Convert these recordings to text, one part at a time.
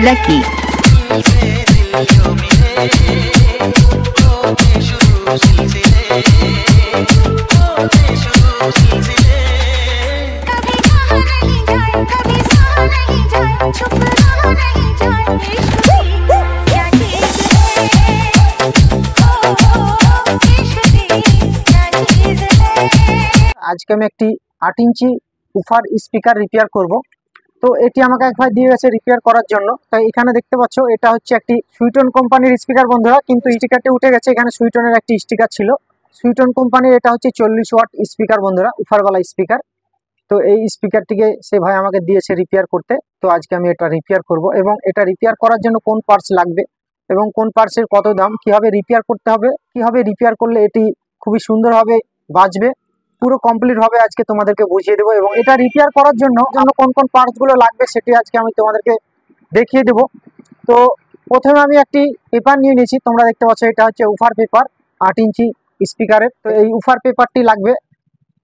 Lucky. আজকে আমি একটি 8 ইঞ্চি উফার স্পিকার রিপেয়ার করব। তো এটি আমাকে এক ভাই দিয়ে গেছে রিপেয়ার করার জন্য। তাই এখানে দেখতে পাচ্ছ এটা হচ্ছে একটি সুইটন কোম্পানির স্পিকার বন্ধুরা, কিন্তু স্টিকারটি উঠে গেছে। এখানে সুইটনের একটি স্টিকার ছিল, সুইটন কোম্পানির। এটা হচ্ছে 40 ওয়াট স্পিকার বন্ধুরা, উফারওয়ালা স্পিকার। তো এই স্পিকারটিকে সে ভাই আমাকে দিয়েছে রিপেয়ার করতে। তো আজকে আমি এটা রিপেয়ার করব, এবং এটা রিপেয়ার করার জন্য কোন পার্টস লাগবে এবং কোন পার্টসের কত দাম, কিভাবে রিপেয়ার করতে হবে, কিভাবে রিপেয়ার করলে এটি খুবই সুন্দরভাবে বাজবে, পুরো কমপ্লিট হবে আজকে তোমাদেরকে বুঝিয়ে দেবো। এবং এটা রিপেয়ার করার জন্য কোন কোন পার্টসগুলো লাগবে সেটি আজকে আমি তোমাদেরকে দেখিয়ে দেবো। তো প্রথমে আমি একটি পেপার নিয়ে নিয়েছি, তোমরা দেখতে পাচ্ছ এটা হচ্ছে উফার পেপার 8 ইঞ্চি স্পিকারের। তো এই উফার পেপারটি লাগবে।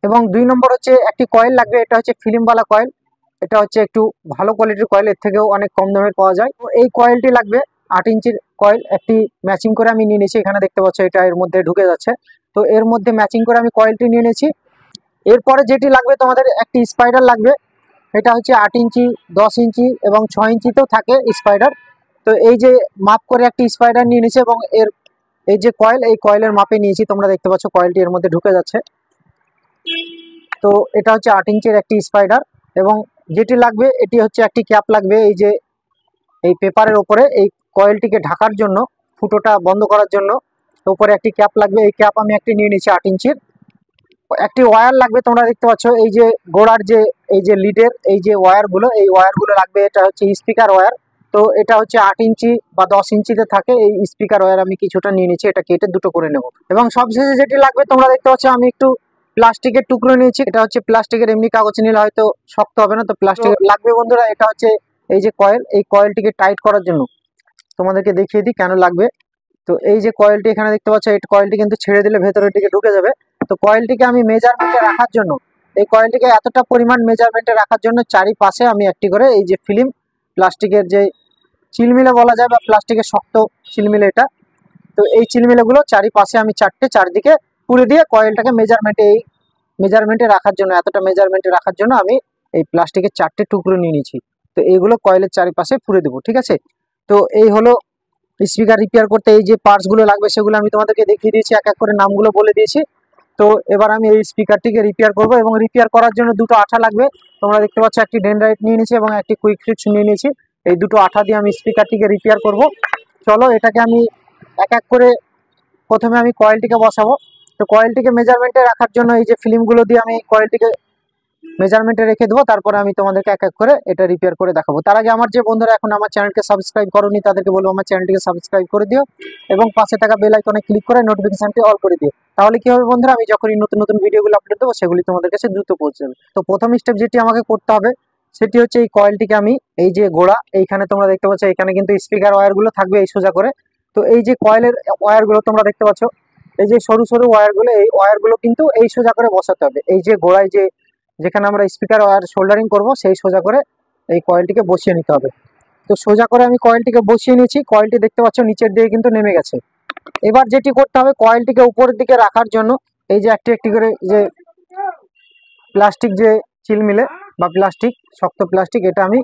এবং 2 নম্বর হচ্ছে একটি কয়েল লাগবে, এটা হচ্ছে ফিল্মওয়ালা কয়েল। এটা হচ্ছে একটু ভালো কোয়ালিটির কয়েল, এর থেকেও অনেক কম দামে পাওয়া যায়। তো এই কয়েলটি লাগবে, 8 ইঞ্চির কয়েল। একটি ম্যাচিং করে আমি নিয়ে নিয়েছি, এখানে দেখতে পাচ্ছ এটা এর মধ্যে ঢুকে যাচ্ছে। তো এর মধ্যে ম্যাচিং করে আমি কয়েলটি নিয়ে নিয়েছি। এরপরে যেটি লাগবে তোমাদের একটি স্পাইডার লাগবে। এটা হচ্ছে 8 ইঞ্চি, 10 ইঞ্চি এবং 6 ইঞ্চিতেও থাকে স্পাইডার। তো এই যে মাপ করে একটি স্পাইডার নিয়ে নিয়েছি, এবং এই যে কয়েল, এই কয়েলের মাপে নিয়েছি। তোমরা দেখতে পাচ্ছ কয়েলটি এর মধ্যে ঢুকে যাচ্ছে। তো এটা হচ্ছে 8 ইঞ্চির একটি স্পাইডার। এবং যেটি লাগবে এটি হচ্ছে একটি ক্যাপ লাগবে, এই যে এই পেপারের ওপরে এই কয়েলটিকে ঢাকার জন্য, ফুটোটা বন্ধ করার জন্য উপরে একটি ক্যাপ লাগবে। এই ক্যাপ আমি একটি নিয়ে নিয়েছি 8 ইঞ্চির। একটি ওয়্যার লাগবে, তোমরা দেখতে পাচ্ছ এই যে গোড়ার যে এই যে লিডের এই যে ওয়্যারগুলো, এই ওয়্যারগুলো লাগবে। এটা হচ্ছে স্পিকার ওয়্যার। তো এটা হচ্ছে 8 ইঞ্চি বা 10 ইঞ্চিতে থাকে এই স্পিকার ওয়্যার। আমি কিছুটা নিয়ে নিয়েছি, এটা কেটে দুটো করে নেব। এবং সবশেষে যেটি লাগবে তোমরা দেখতে পাচ্ছ আমি একটু প্লাস্টিকের টুকরো নিয়েছি। এটা হচ্ছে প্লাস্টিকের, এমনি কাগজ নিলে হয়তো শক্ত হবে না, তো প্লাস্টিক লাগবে বন্ধুরা। এটা হচ্ছে এই যে কয়েল, এই কয়েলটিকে টাইট করার জন্য তোমাদেরকে দেখিয়ে দিই কেন লাগবে। তো এই যে কয়েলটি এখানে দেখতে পাচ্ছ, এই কয়েলটি কিন্তু ছেড়ে দিলে ভেতরের দিকে ঢুকে যাবে। তো কয়েলটিকে আমি মেজারমেন্টে রাখার জন্য, এই কয়েলটিকে এতটা পরিমাণ মেজারমেন্টে রাখার জন্য চারিপাশে আমি একটি করে এই যে ফিল্ম প্লাস্টিকের যে চিলমিলে বলা যায়, বা প্লাস্টিকের শক্ত চিলমিলে এটা। তো এই চিলমিলেগুলো চারিপাশে আমি চারদিকে পুরে দিয়ে কয়েলটাকে মেজারমেন্টে রাখার জন্য, এতটা মেজারমেন্টে রাখার জন্য আমি এই প্লাস্টিকের 4টে টুকরো নিয়ে নিয়েছি। তো এইগুলো কয়েলের চারিপাশে পুরে দেবো, ঠিক আছে। তো এই হলো স্পিকার রিপেয়ার করতে এই যে পার্টসগুলো লাগবে, সেগুলো আমি তোমাদেরকে দেখিয়ে দিয়েছি, এক এক করে নামগুলো বলে দিয়েছি। তো এবার আমি এই স্পিকারটিকে রিপেয়ার করব, এবং রিপেয়ার করার জন্য দুটো আঠা লাগবে। তোমরা দেখতে পাচ্ছ একটি ডেনড্রাইট নিয়ে নিয়েছি এবং একটি কুইক ফিক্স নিয়ে নিয়েছি। এই দুটো আঠা দিয়ে আমি স্পিকারটিকে রিপেয়ার করব। চলো এটাকে আমি এক এক করে, প্রথমে আমি কয়েলটিকে বসাবো। তো কয়েলটিকে মেজারমেন্টে রাখার জন্য এই যে ফিল্মগুলো দিয়ে আমি কয়েলটিকে মেজারমেন্টে রেখে দেবো। তারপরে আমি তোমাদেরকে এক এক করে এটা রিপেয়ার করে দেখাবো। তার আগে আমার যে বন্ধুরা এখন আমার চ্যানেলকে সাবস্ক্রাইব করোনি তাদেরকে বলবো আমার চ্যানেলটিকে সাবস্ক্রাইব করে দিও, এবং পাশে থাকা বেল আইকনে ক্লিক করে নোটিফিকেশনটি অল করে দিও। তাহলে কি হবে বন্ধুরা, আমি যখনই নতুন নতুন ভিডিওগুলো আপলোড দেবো সেগুলি তোমাদের কাছে দ্রুত পৌঁছে যাবে। তো প্রথম স্টেপ যেটি আমাকে করতে হবে সেটি হচ্ছে এই কয়েলটিকে আমি এই যে গোড়া, এইখানে তোমরা দেখতে পাচ্ছ এখানে কিন্তু স্পিকার ওয়্যারগুলো থাকবে এই সোজা করে। তো এই যে কয়েলের ওয়্যারগুলো তোমরা দেখতে পাচ্ছ, এই যে সরু সরু ওয়্যারগুলো, এই ওয়্যারগুলো কিন্তু এই সোজা করে বসাতে হবে। এই যে গোড়ায় যেখানে আমরা স্পিকার ওয়্যার সোল্ডারিং করব সেই সোজা করে এই কয়েলটিকে বসিয়ে নিতে হবে। তো সোজা করে আমি কয়েলটিকে বসিয়ে নিয়েছি। কয়েলটি দেখতে পাচ্ছ নিচের দিকে কিন্তু নেমে গেছে। এবার যেটি করতে হবে, কয়েলটিকে উপরের দিকে রাখার জন্য এই যে একটি একটি করে যে প্লাস্টিক যে চিলমিলে বা প্লাস্টিক, শক্ত প্লাস্টিক, এটা আমি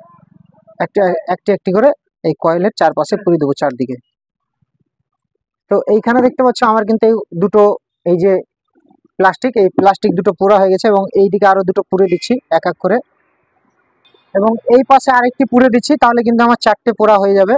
একটি একটি করে এই কয়েলের চারপাশে পুরে দেবো, চারদিকে। তো এইখানে দেখতে পাচ্ছ আমার কিন্তু এই দুটো এই যে এই প্লাস্টিক দুটো পুরা হয়ে গেছে, এবং এই দিকে আরো দুটো পুরে দিচ্ছি এক এক করে, এবং এই পাশে আরেকটি পুরে দিচ্ছি, তাহলে কিন্তু আমার 4টে পোড়া হয়ে যাবে।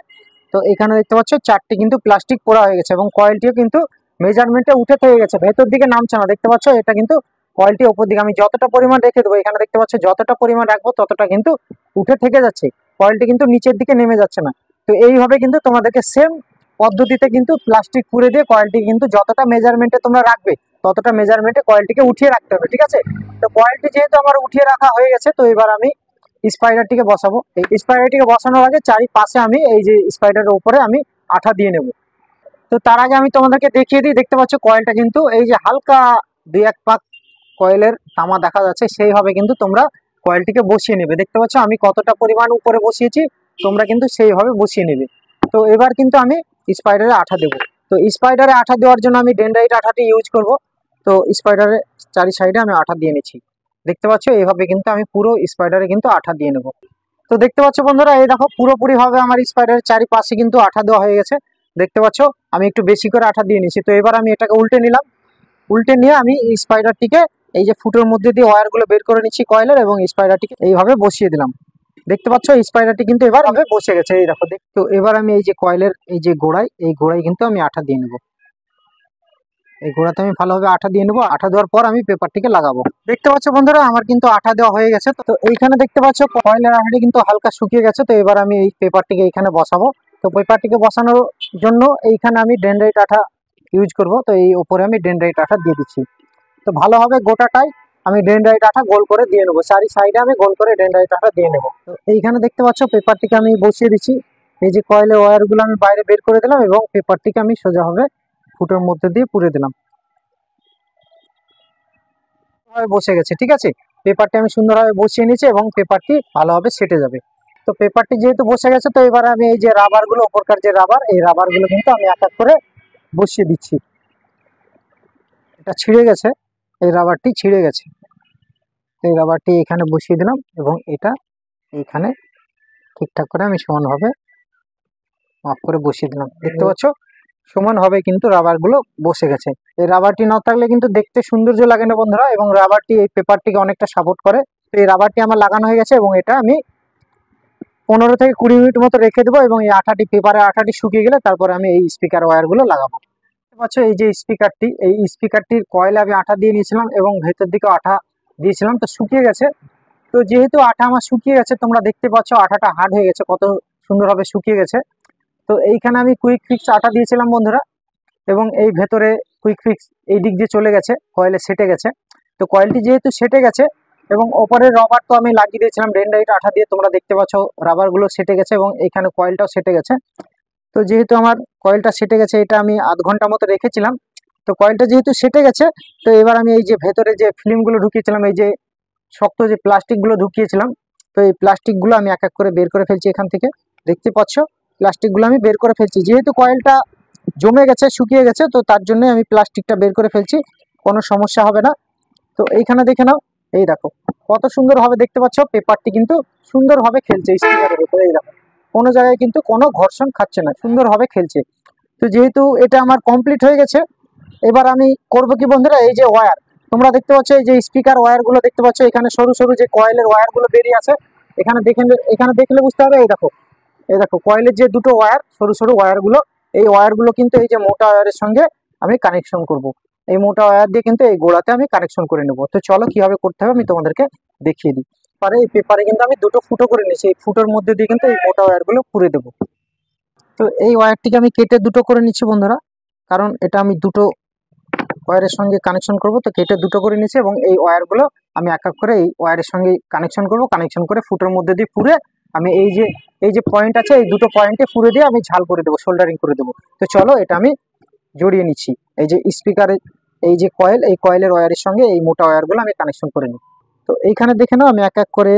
তো এখানে দেখতে পাচ্ছ 4টে কিন্তু প্লাস্টিক পোড়া হয়ে গেছে, এবং কয়েলটিও কিন্তু মেজারমেন্টে উঠে থেকে গেছে, ভেতর দিকে নামছে না। দেখতে পাচ্ছ এটা কিন্তু কয়েলটি ওপর দিকে আমি যতটা পরিমাণ রেখে দেবো, এখানে দেখতে পাচ্ছ যতটা পরিমাণ রাখবো ততটা কিন্তু উঠে থেকে যাচ্ছে, কয়েলটি কিন্তু নিচের দিকে নেমে যাচ্ছে না। তো এইভাবে কিন্তু তোমাদেরকে সেম পদ্ধতিতে কিন্তু প্লাস্টিক পুরে দিয়ে কয়েলটি কিন্তু যতটা মেজারমেন্টে তোমরা রাখবে ততটা মেজারমেন্টে কয়েলটিকে উঠিয়ে রাখতে হবে, ঠিক আছে। তো কয়েলটি যেহেতু আমার উঠিয়ে রাখা হয়ে গেছে, তো এবার আমি স্পাইডারটিকে বসাবো। এই স্পাইডারটিকে বসানোর আগে চারিপাশে আমি এই যে স্পাইডারের উপরে আমি আঠা দিয়ে নেব। তো তার আগে আমি তোমাদেরকে দেখিয়ে দিই, দেখতে পাচ্ছ কয়েলটা কিন্তু এই যে হালকা 2-1 পাক কয়েলের তামা দেখা যাচ্ছে, সেইভাবে কিন্তু তোমরা কয়েলটিকে বসিয়ে নেবে। দেখতে পাচ্ছ আমি কতটা পরিমাণ উপরে বসিয়েছি, তোমরা কিন্তু সেইভাবে বসিয়ে নেবে। তো এবার কিন্তু আমি স্পাইডারে আঠা দেবো। তো স্পাইডারে আঠা দেওয়ার জন্য আমি ডেনড্রাইট আঠাটি ইউজ করব। তো স্পাইডারের চারি সাইডে আমি আঠা দিয়ে নিচ্ছি। দেখতে পাচ্ছ এইভাবে কিন্তু আমি পুরো স্পাইডারে কিন্তু আঠা দিয়ে নেব। তো দেখতে পাচ্ছ বন্ধুরা, এই দেখো পুরোপুরি ভাবে আমার স্পাইডারের চারিপাশে কিন্তু আঠা দেওয়া হয়ে গেছে। দেখতে পাচ্ছ আমি একটু বেশি করে আঠা দিয়ে নিচ্ছি। তো এবার আমি এটাকে উল্টে নিলাম। উল্টে নিয়ে আমি স্পাইডারটিকে এই যে ফুটোর মধ্যে দিয়ে ওয়্যারগুলো বের করে নিচ্ছি কয়েলের, এবং স্পাইডারটিকে এইভাবে বসিয়ে দিলাম। দেখতে পাচ্ছ স্পাইডারটি কিন্তু এবার আমি বসে গেছে। এই দেখো, তো এবার আমি এই যে কয়েলের এই যে গোড়ায়, এই গোড়ায় কিন্তু আমি আঠা দিয়ে নেব। এই গোড়াতে আমি ভালোভাবে আঠা দিয়ে নেবো। আঠা দেওয়ার পর আমি পেপারটিকে লাগাবো। দেখতে পাচ্ছ বন্ধুরা, আমার কিন্তু আঠা দেওয়া হয়ে গেছে। তো এইখানে দেখতে পাচ্ছ কয়েলের আঠাটি কিন্তু হালকা শুকিয়ে গেছে। তো এবার আমি এই পেপারটিকে এইখানে বসাবো। তো পেপারটিকে বসানোর জন্য এইখানে আমি ডেনড্রাইট আঠা ইউজ করব। তো এই উপরে আমি ডেনড্রাইট আঠা দিয়ে দিচ্ছি। তো ভালোভাবে গোটাটাই আমি ডেনড্রাইট আঠা গোল করে দিয়ে নেবো। চারি সাইডে আমি গোল করে ডেনড্রাইট আঠা দিয়ে নেবো। তো এইখানে দেখতে পাচ্ছ পেপারটিকে আমি বসিয়ে দিচ্ছি। এই যে কয়েলের ওয়্যারগুলো আমি বাইরে বের করে দিলাম, এবং পেপারটিকে আমি সোজাভাবে ফুটোর মধ্যে দিয়ে পুরে দিলাম। বসে গেছে, ঠিক আছে। পেপারটি আমি সুন্দরভাবে বসিয়ে নিয়েছি এবং পেপারটি ভালোভাবে সেটে যাবে। তো পেপারটি যেহেতু বসে গেছে, তো এবার আমি এই যে রাবারগুলো, ওপরকার যে রাবার, এই রাবারগুলো কিন্তু আমি এক এক করে বসিয়ে দিচ্ছি। এটা ছিঁড়ে গেছে, এই রাবারটি ছিঁড়ে গেছে। এই রাবারটি এখানে বসিয়ে দিলাম, এবং এটা এইখানে ঠিকঠাক করে আমি সমানভাবে মাপ করে বসিয়ে দিলাম। দেখতে পাচ্ছ সমানভাবে কিন্তু রাবারগুলো বসে গেছে। এই রাবারটি না থাকলে কিন্তু দেখতে সৌন্দর্য লাগে না বন্ধুরা, এবং রাবারটি এই পেপারটিকে অনেকটা সাপোর্ট করে। তো এই রাবারটি আমার লাগানো হয়ে গেছে, এবং এটা আমি 15 থেকে 20 মিনিট মতো রেখে দেবো, এবং এই আঠাটি, পেপারের আঠাটি শুকিয়ে গেলে তারপরে আমি এই স্পিকার ওয়্যারগুলো লাগাবো। দেখতে পাচ্ছ এই যে স্পিকারটি, এই স্পিকারটির কয়েলে আমি আঠা দিয়ে নিয়েছিলাম এবং ভেতর দিকে আঠা দিয়েছিলাম। তো শুকিয়ে গেছে। তো যেহেতু আঠা আমার শুকিয়ে গেছে, তোমরা দেখতে পাচ্ছ আঠাটা হার্ড হয়ে গেছে, কত সুন্দরভাবে শুকিয়ে গেছে। তো এইখানে আমি কুইক ফিক্স আটা দিয়েছিলাম বন্ধুরা, এবং এই ভেতরে কুইক ফিক্স এই দিক দিয়ে চলে গেছে, কয়েলে সেটে গেছে। তো কয়েলটি যেহেতু সেটে গেছে, এবং ওপরের রবার তো আমি লাগিয়ে দিয়েছিলাম ডেনড্রাইট আঠা দিয়ে, তোমরা দেখতে পাচ্ছ রাবারগুলো সেটে গেছে, এবং এখানে কয়েলটাও সেটে গেছে। তো যেহেতু আমার কয়েলটা সেটে গেছে, এটা আমি আধ ঘন্টা মতো রেখেছিলাম। তো কয়েলটা যেহেতু সেটে গেছে, তো এবার আমি এই যে ভেতরে যে ফিল্মগুলো ঢুকিয়েছিলাম, এই যে শক্ত যে প্লাস্টিকগুলো ঢুকিয়েছিলাম, তো এই প্লাস্টিকগুলো আমি এক এক করে বের করে ফেলছি এখান থেকে। দেখতে পাচ্ছ প্লাস্টিকগুলো আমি বের করে ফেলছি। যেহেতু কয়েলটা জমে গেছে, শুকিয়ে গেছে, তো তার জন্য আমি প্লাস্টিকটা বের করে ফেলছি, কোনো সমস্যা হবে না। তো এইখানে দেখে নাও, এই দেখো কত সুন্দরভাবে, দেখতে পাচ্ছ পেপারটি কিন্তু সুন্দরভাবে খেলছে স্পিকারের উপরে। এই দেখো কোনো জায়গায় কিন্তু কোনো ঘর্ষণ খাচ্ছে না, সুন্দরভাবে খেলছে। তো যেহেতু এটা আমার কমপ্লিট হয়ে গেছে, এবার আমি করব কি বন্ধুরা, এই যে ওয়্যার তোমরা দেখতে পাচ্ছ, এই যে স্পিকার ওয়্যারগুলো দেখতে পাচ্ছ, এখানে সরু সরু যে কয়েলের ওয়্যারগুলো বেরিয়ে আছে, এখানে দেখলে বুঝতে হবে। এই দেখো কয়েলের যে দুটো ওয়্যার, সরু সরু ওয়্যারগুলো, এই ওয়্যারগুলো কিন্তু এই যে মোটা ওয়্যারের সঙ্গে আমি কানেকশন করব। এই মোটা ওয়্যার দিয়ে কিন্তু এই গোড়াতে আমি কানেকশন করে নেব। তো চলো কিভাবে করতে হবে আমি তোমাদেরকে দেখিয়ে দিই। এই পেপারে কিন্তু আমি দুটো ফুটো করে নিয়েছি, এই ফুটোর মধ্যে দিয়ে কিন্তু এই মোটা ওয়্যারগুলো পুরে দেবো। তো এই ওয়্যারটিকে আমি কেটে দুটো করে নিচ্ছি বন্ধুরা, কারণ এটা আমি দুটো ওয়্যারের সঙ্গে কানেকশন করব। তো কেটে দুটো করে নিয়েছি, এবং এই ওয়্যারগুলো আমি এক এক করে এই ওয়্যারের সঙ্গে কানেকশন করব। কানেকশন করে ফুটোর মধ্যে দিয়ে পুরে আমি এই যে পয়েন্ট আছে, এই দুটো পয়েন্টে পুরে দিয়ে আমি ঝাল করে দেবো, সোল্ডারিং করে দেবো। তো চলো এটা আমি জড়িয়ে নিচ্ছি। এই যে স্পিকারের এই যে কয়েল, এই কয়েলের ওয়্যারের সঙ্গে এই মোটা ওয়্যারগুলো আমি কানেকশন করে নিই। তো এইখানে দেখে নাও, আমি এক এক করে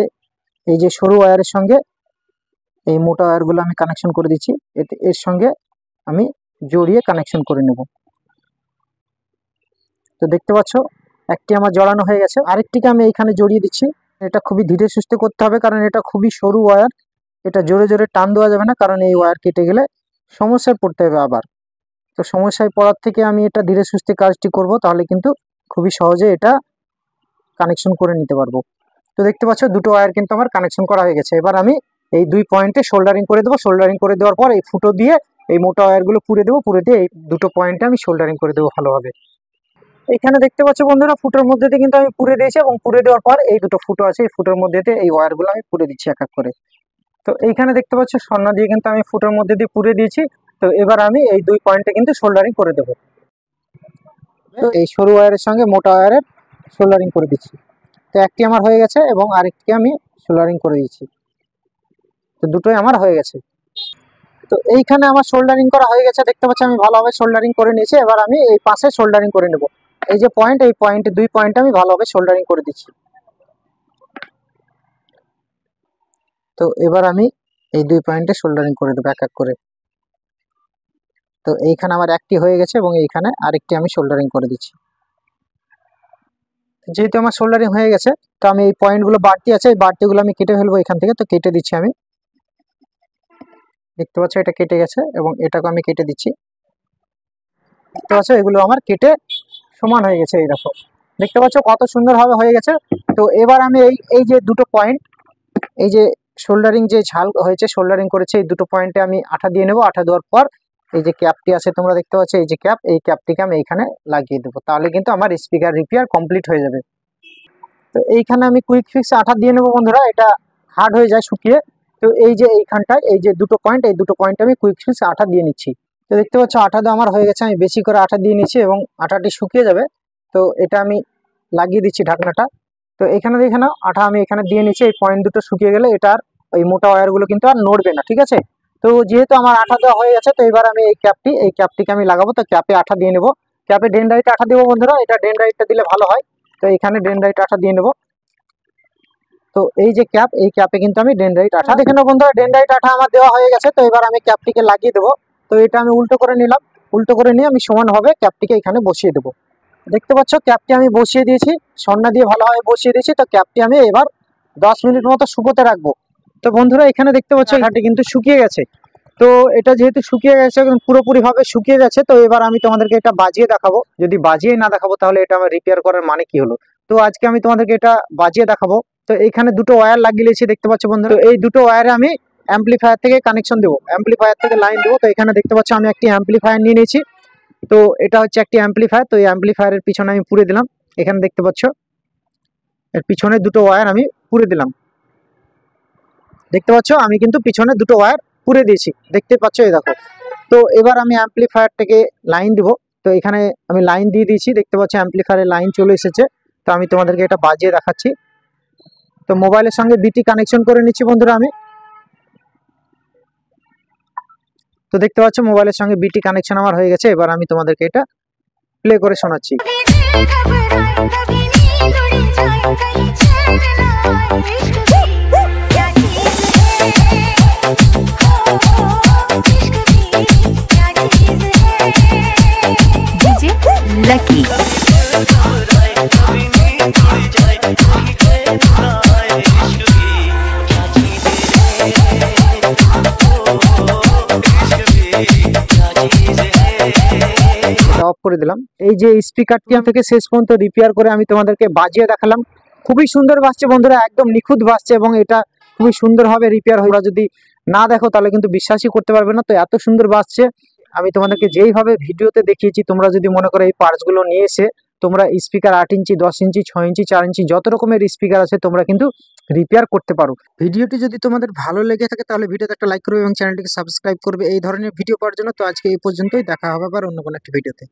এই যে সরু ওয়্যারের সঙ্গে এই মোটা ওয়্যারগুলো আমি কানেকশন করে দিচ্ছি। এর সঙ্গে আমি জড়িয়ে কানেকশন করে নেব। তো দেখতে পাচ্ছ একটি আমার জড়ানো হয়ে গেছে, আরেকটিকে আমি এইখানে জড়িয়ে দিচ্ছি। এটা খুবই ধীরে সুস্থে করতে হবে, কারণ এটা খুবই সরু ওয়্যার। এটা জোরে জোরে টান দেওয়া যাবে না, কারণ এই ওয়্যার কেটে গেলে সমস্যায় পড়তে হবে আবার। তো সমস্যায় পড়ার থেকে আমি এটা ধীরে সুস্থে কাজটি করব, তাহলে কিন্তু খুবই সহজে এটা কানেকশন করে নিতে পারবো। তো দেখতে পাচ্ছ দুটো ওয়্যার কিন্তু আমার কানেকশন করা হয়ে গেছে। এবার আমি এই দুই পয়েন্টে সোল্ডারিং করে দেবো। সোল্ডারিং করে দেওয়ার পর এই ফুটো দিয়ে এই মোটা ওয়্যারগুলো পুরে দেবো, পুরে দিয়ে এই দুটো পয়েন্টে আমি সোল্ডারিং করে দেবো ভালোভাবে। এখানে দেখতে পাচ্ছ বন্ধুরা, ফুটোর মধ্যে দিয়ে কিন্তু আমি পুরে দিয়েছি, এবং পুরে দেওয়ার পর এই দুটো ফুটো আছে, এই ফুটোর মধ্যে দিয়ে এই ওয়্যারগুলো আমি পুরে দিচ্ছি এক এক করে। তো এইখানে দেখতে পাচ্ছ সন্না দিয়ে কিন্তু আমি ফুটোর মধ্যে দিয়ে পুরে দিয়েছি। তো এবার আমি এই দুই পয়েন্টে কিন্তু সোল্ডারিং করে দেবো। তো এই সরু ওয়্যারের সঙ্গে মোটা ওয়্যারের সোল্ডারিং করে দিচ্ছি। তো একটি আমার হয়ে গেছে, এবং আরেকটি আমি সোল্ডারিং করে দিচ্ছি। তো দুটোই আমার হয়ে গেছে। তো এইখানে আমার সোল্ডারিং করা হয়ে গেছে, দেখতে পাচ্ছি আমি ভালোভাবে সোল্ডারিং করে নিয়েছি। এবার আমি এই পাশে সোল্ডারিং করে নেব। এই যে পয়েন্ট, এই পয়েন্টে দুই পয়েন্টে আমি ভালোভাবে সোল্ডারিং করে দিচ্ছি। তো এবার আমি এই 2 পয়েন্টে সোল্ডারিং করে দেবো এক এক করে। তো এইখানে আমার একটি হয়ে গেছে এবং এইখানে আরেকটি আমি সোল্ডারিং করে দিচ্ছি। যেহেতু আমার সোল্ডারিং হয়ে গেছে, তো আমি এই পয়েন্টগুলো বাড়তি আছে, এই বাড়তিগুলো আমি কেটে ফেলবো এখান থেকে। তো কেটে দিচ্ছি আমি, দেখতে পাচ্ছ এটা কেটে গেছে এবং এটাকে আমি কেটে দিচ্ছি। দেখতে পাচ্ছ এগুলো আমার কেটে সমান হয়ে গেছে। এই দেখো, দেখতে পাচ্ছ কত সুন্দরভাবে হয়ে গেছে। তো এবার আমি এই যে দুটো পয়েন্ট, এই যে শোল্ডারিং যে ঝাল হয়েছে, শোল্ডারিং করেছে, এই দুটো পয়েন্টে আমি আঠা দিয়ে নেবো। আঠা দেওয়ার পর এই যে ক্যাপটি আছে তোমরা দেখতে পাচ্ছ, এই যে ক্যাপ, এই ক্যাপটিকে আমি এইখানে লাগিয়ে দেবো। তাহলে কিন্তু আমার স্পিকার রিপেয়ার কমপ্লিট হয়ে যাবে। তো এইখানে আমি কুইক ফিক্স আঠা দিয়ে নেবো বন্ধুরা, এটা হার্ড হয়ে যায় শুকিয়ে। তো এই যে এইখানটায় এই যে দুটো পয়েন্ট, এই দুটো পয়েন্টে আমি কুইক ফিক্স আঠা দিয়ে নিচ্ছি। তো দেখতে পাচ্ছ আঠা দেওয়া আমার হয়ে গেছে, আমি বেশি করে আঠা দিয়ে নিচ্ছি এবং আঠাটি শুকিয়ে যাবে। তো এটা আমি লাগিয়ে দিচ্ছি ঢাকনাটা। তো এখানে দেখে নাও, আঠা আমি এখানে দিয়ে নিচ্ছি। এই পয়েন্ট দুটো শুকিয়ে গেলে এটার ওই মোটা ওয়্যারগুলো কিন্তু আর নড়বে না, ঠিক আছে। তো যেহেতু আমার আঠা দেওয়া হয়ে গেছে, তো এবার আমি এই ক্যাপটিকে আমি লাগাবো। তো ক্যাপে আঠা দিয়ে নেবো, ক্যাপে ডেনড্রাইট আঠা দেবো বন্ধুরা, এটা ডেনড্রাইটটা দিলে ভালো হয়। তো এখানে ডেনড্রাইট আঠা দিয়ে নেবো। তো এই যে ক্যাপ, এই ক্যাপে কিন্তু আমি ডেনড্রাইট আঠা দেখে নেবো বন্ধুরা, ডেনড্রাইট আঠা আমার দেওয়া হয়ে গেছে। তো এবার আমি ক্যাপটিকে লাগিয়ে দেবো। তো এটা আমি উল্টো করে নিলাম, উল্টো করে নিয়ে আমি সমানভাবে ক্যাপটিকে এখানে বসিয়ে দেবো। দেখতে পাচ্ছ ক্যাপটি আমি বসিয়ে দিয়েছি, সন্না দিয়ে ভালোভাবে বসিয়ে দিয়েছি। তো ক্যাপটি আমি এবার 10 মিনিট মতো শুকোতে রাখবো। তো বন্ধুরা এখানে দেখতে পাচ্ছ আঠাটি কিন্তু শুকিয়ে গেছে। তো এটা যেহেতু শুকিয়ে গেছে, পুরোপুরি ভাবে শুকিয়ে গেছে, তো এবার আমি তোমাদেরকে এটা বাজিয়ে দেখাবো। যদি বাজিয়ে না দেখাবো তাহলে এটা আমার রিপেয়ার করার মানে কি হলো। তো আজকে আমি তোমাদেরকে এটা বাজিয়ে দেখাবো। তো এখানে দুটো ওয়্যার লাগিয়েছি দেখতে পাচ্ছ বন্ধুরা। তো এই দুটো ওয়্যারে আমি অ্যাম্পলিফায়ার থেকে কানেকশন দেবো, অ্যাম্পলিফায়ার থেকে লাইন দেবো। তো এখানে দেখতে পাচ্ছ আমি একটি অ্যাম্পলিফায়ার নিয়ে নিয়েছি। তো এটা হচ্ছে একটি অ্যাম্পলিফায়ার। তো এই অ্যাম্পলিফায়ারের পিছনে আমি পুরে দিলাম। এখানে দেখতে পাচ্ছ এর পিছনে দুটো ওয়্যার আমি পুরে দিলাম। দেখতে পাচ্ছ আমি কিন্তু পিছনে দুটো ওয়্যার পুরে দিয়েছি, দেখতে পাচ্ছ এই দেখো। তো এবার আমি অ্যাম্পলিফায়ার থেকে লাইন দিব। তো এখানে আমি লাইন দিয়ে দিয়েছি, দেখতে পাচ্ছ অ্যাম্পলিফায়ারের লাইন চলে এসেছে। তো আমি তোমাদেরকে এটা বাজিয়ে দেখাচ্ছি। তো মোবাইলের সঙ্গে বিটি কানেকশন করে নিচ্ছি বন্ধুরা আমি। তো দেখতে পাচ্ছ মোবাইলের সঙ্গে বিটি কানেকশন আমার হয়ে গেছে। এবার আমি তোমাদেরকে এটা প্লে করে শোনাচ্ছি। Lucky. অফ করে দিলাম। এই যে স্পিকারটি থেকে শেষ পর্যন্ত রিপেয়ার করে আমি তোমাদেরকে বাজিয়ে দেখালাম। খুবই সুন্দর বাজছে বন্ধুরা, একদম নিখুঁত বাজছে এবং এটা খুবই সুন্দরভাবে রিপেয়ার হয়। যদি না দেখো তাহলে কিন্তু বিশ্বাসই করতে পারবে না। তো এত সুন্দর বাজছে। আমি তোমাদেরকে যেইভাবে ভিডিওতে দেখিয়েছি, তোমরা যদি মনে করো এই পার্টসগুলো নিয়ে এসে তোমরা স্পিকার 8 ইঞ্চি, 10 ইঞ্চি, 6 ইঞ্চি, 4 ইঞ্চি যত রকমের স্পিকার আছে তোমরা কিন্তু রিপেয়ার করতে পারো। ভিডিওটি যদি তোমাদের ভালো লেগে থাকে তাহলে ভিডিওতে একটা লাইক করবে এবং চ্যানেলটিকে সাবস্ক্রাইব করবে এই ধরনের ভিডিও পাওয়ার জন্য। তো আজকে এই পর্যন্তই, দেখা হবে আবার অন্য কোনো একটা ভিডিওতে।